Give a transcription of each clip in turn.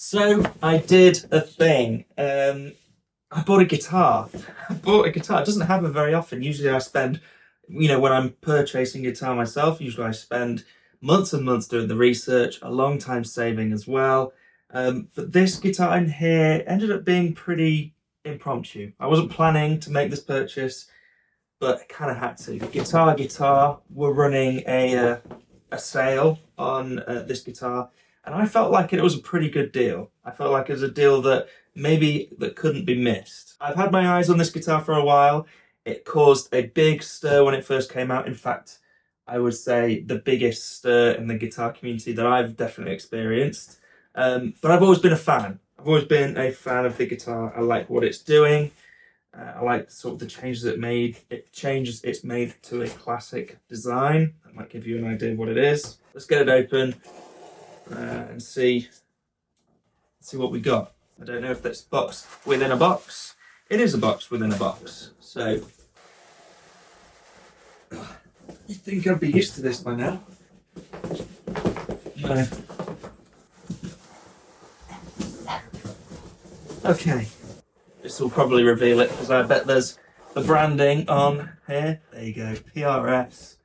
So I did a thing. I bought a guitar. It doesn't happen very often. Usually I spend, when I'm purchasing guitar myself, usually I spend months and months doing the research, a long time saving as well. But this guitar in here ended up being pretty impromptu. I wasn't planning to make this purchase, but I kind of had to. Guitar, we're running a sale on this guitar, and I felt like it was a pretty good deal. I felt like it was a deal that couldn't be missed. I've had my eyes on this guitar for a while. It caused a big stir when it first came out. In fact, I would say the biggest stir in the guitar community that I've definitely experienced. But I've always been a fan. I've always been a fan of the guitar. I like what it's doing. I like sort of the changes it made. It's made to a classic design. That might give you an idea of what it is. Let's get it open and see what we got. I don't know if that's box within a box. It is a box within a box. So I think I'd be used to this by now. No. Okay. This will probably reveal it because I bet there's the branding on here. There you go, PRS.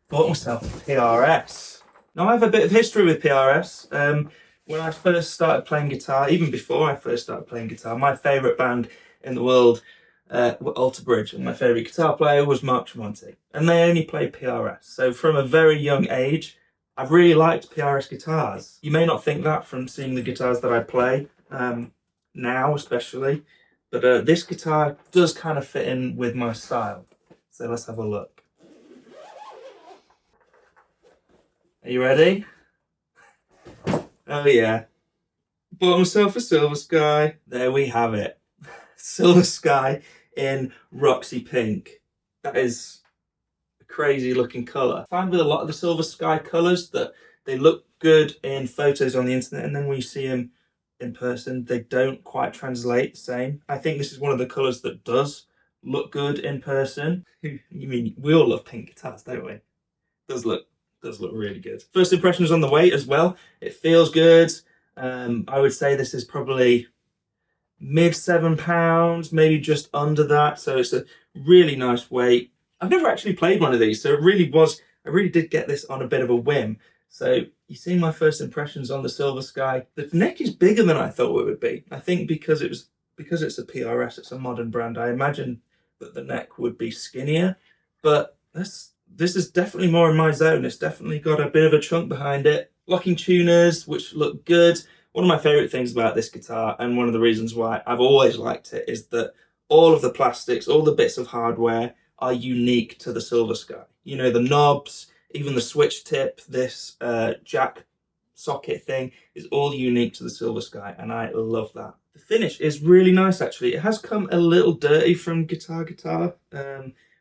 Bought myself a PRS. Now I have a bit of history with PRS. When I first started playing guitar, even before I first started playing guitar, my favourite band in the world were Alter Bridge, and my favourite guitar player was Mark Tremonti. And they only played PRS. So from a very young age, I've really liked PRS guitars. You may not think that from seeing the guitars that I play, now especially. But this guitar does kind of fit in with my style. So let's have a look. Are you ready? Oh yeah. Bought myself a Silver Sky. There we have it. Silver Sky in Roxy Pink. That is a crazy looking colour. I find with a lot of the Silver Sky colours that they look good in photos on the internet, and then when you see them in person, they don't quite translate the same. I think this is one of the colours that does look good in person. You mean, we all love pink guitars, don't we? Does look really good. First impressions on the weight as well. It feels good. I would say this is probably mid 7 pounds, maybe just under that. So it's a really nice weight. I've never actually played one of these, so I really did get this on a bit of a whim. So you see my first impressions on the Silver Sky. The neck is bigger than I thought it would be. I think because it's a PRS, it's a modern brand, I imagine that the neck would be skinnier. But this is definitely more in my zone. It's definitely got a bit of a chunk behind it. Locking tuners, which look good. One of my favourite things about this guitar, and one of the reasons why I've always liked it, is that all of the plastics, all the bits of hardware are unique to the Silver Sky. You know, the knobs, even the switch tip, this jack socket thing is all unique to the Silver Sky, and I love that. The finish is really nice actually. It has come a little dirty from guitar,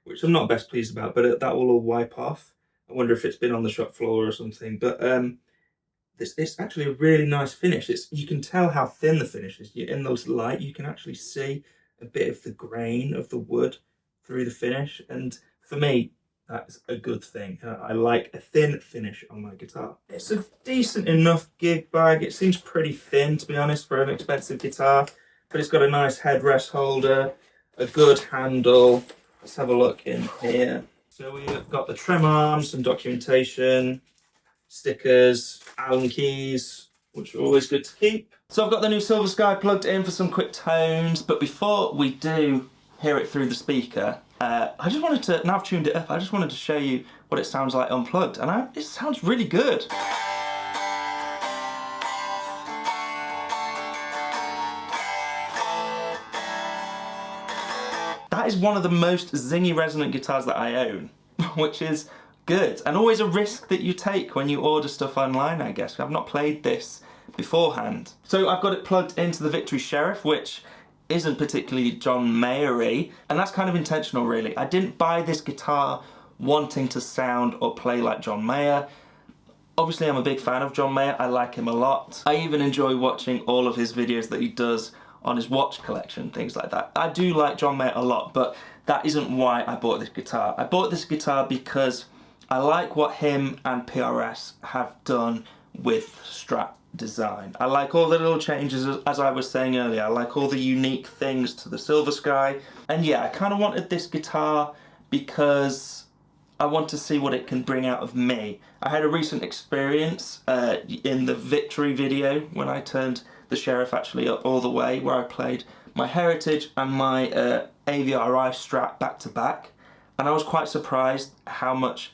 which I'm not best pleased about, but that will all wipe off. I wonder if it's been on the shop floor or something, but it's actually a really nice finish. You can tell how thin the finish is. In the light, you can actually see a bit of the grain of the wood through the finish, and for me, that's a good thing. I like a thin finish on my guitar. It's a decent enough gig bag. It seems pretty thin, to be honest, for an expensive guitar, but it's got a nice headrest holder, a good handle. Let's have a look in here. So we've got the trem arms, some documentation, stickers, Allen keys, which are always good to keep. So I've got the new Silver Sky plugged in for some quick tones, but before we do hear it through the speaker, I just wanted to, now I've tuned it up, I just wanted to show you what it sounds like unplugged, and it sounds really good. That is one of the most zingy resonant guitars that I own, which is good, and always a risk that you take when you order stuff online, I guess. I've not played this beforehand. So I've got it plugged into the Victory Sheriff, which isn't particularly John Mayer-y, and that's kind of intentional really. I didn't buy this guitar wanting to sound or play like John Mayer. Obviously I'm a big fan of John Mayer, I like him a lot. I even enjoy watching all of his videos that he does on his watch collection, things like that. I do like John Mayer a lot, but that isn't why I bought this guitar. I bought this guitar because I like what him and PRS have done with Strat design. I like all the little changes, as I was saying earlier. I like all the unique things to the Silver Sky. And yeah, I kind of wanted this guitar because I want to see what it can bring out of me. I had a recent experience in the Victory video when I turned the Sheriff actually up all the way, where I played my Heritage and my AVRI Strat back to back, and I was quite surprised how much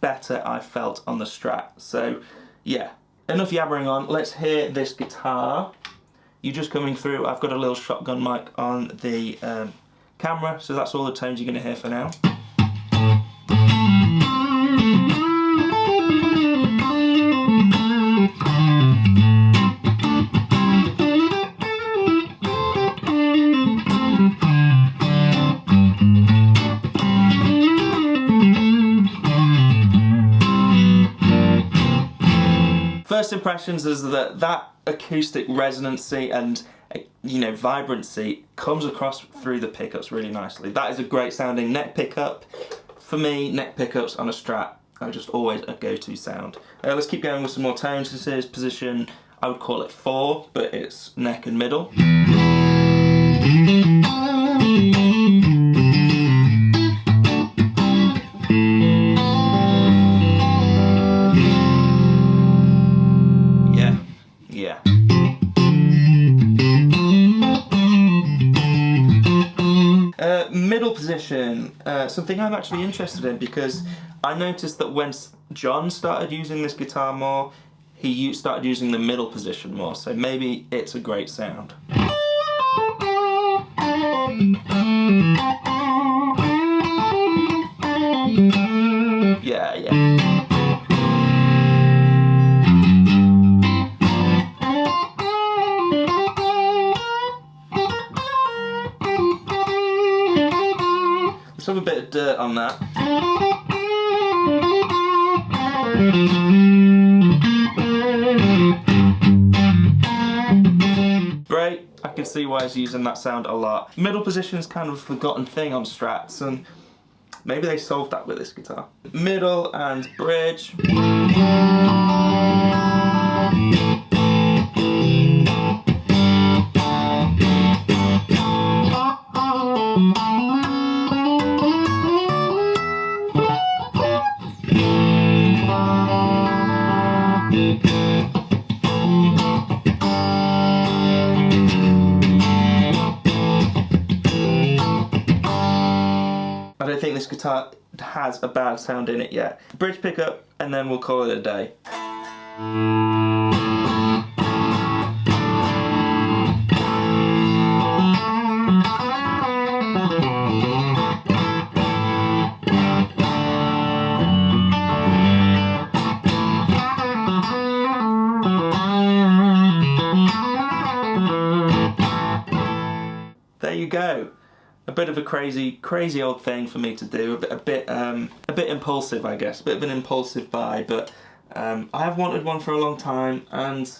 better I felt on the Strat. So yeah, enough yabbering on, let's hear this guitar. You just coming through, I've got a little shotgun mic on the camera, so that's all the tones you're going to hear for now. First impressions is that acoustic resonancy and, you know, vibrancy comes across through the pickups really nicely. That is a great sounding neck pickup. For me, neck pickups on a Strat are just always a go-to sound. Let's keep going with some more tones. This is position, I would call it 4, but it's neck and middle. Middle position, something I'm actually interested in, because I noticed that when John started using this guitar more, he started using the middle position more, so maybe it's a great sound. Yeah. Let's have a bit of dirt on that. Great, I can see why he's using that sound a lot. Middle position is kind of a forgotten thing on Strats, and maybe they solved that with this guitar. Middle and bridge. I don't think this guitar has a bad sound in it yet. Bridge pickup, and then we'll call it a day. There you go. A bit of a crazy old thing for me to do. A bit impulsive, I guess. A bit of an impulsive buy, but I have wanted one for a long time, and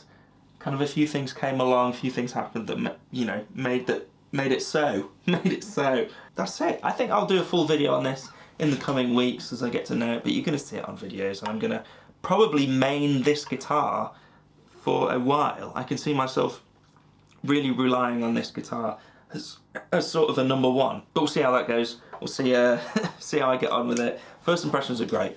kind of a few things came along, a few things happened that, you know, made it so. That's it. I think I'll do a full video on this in the coming weeks as I get to know it, but you're going to see it on videos, and I'm going to probably main this guitar for a while. I can see myself really relying on this guitar as sort of a number one. But we'll see how that goes. We'll see see how I get on with it. First impressions are great.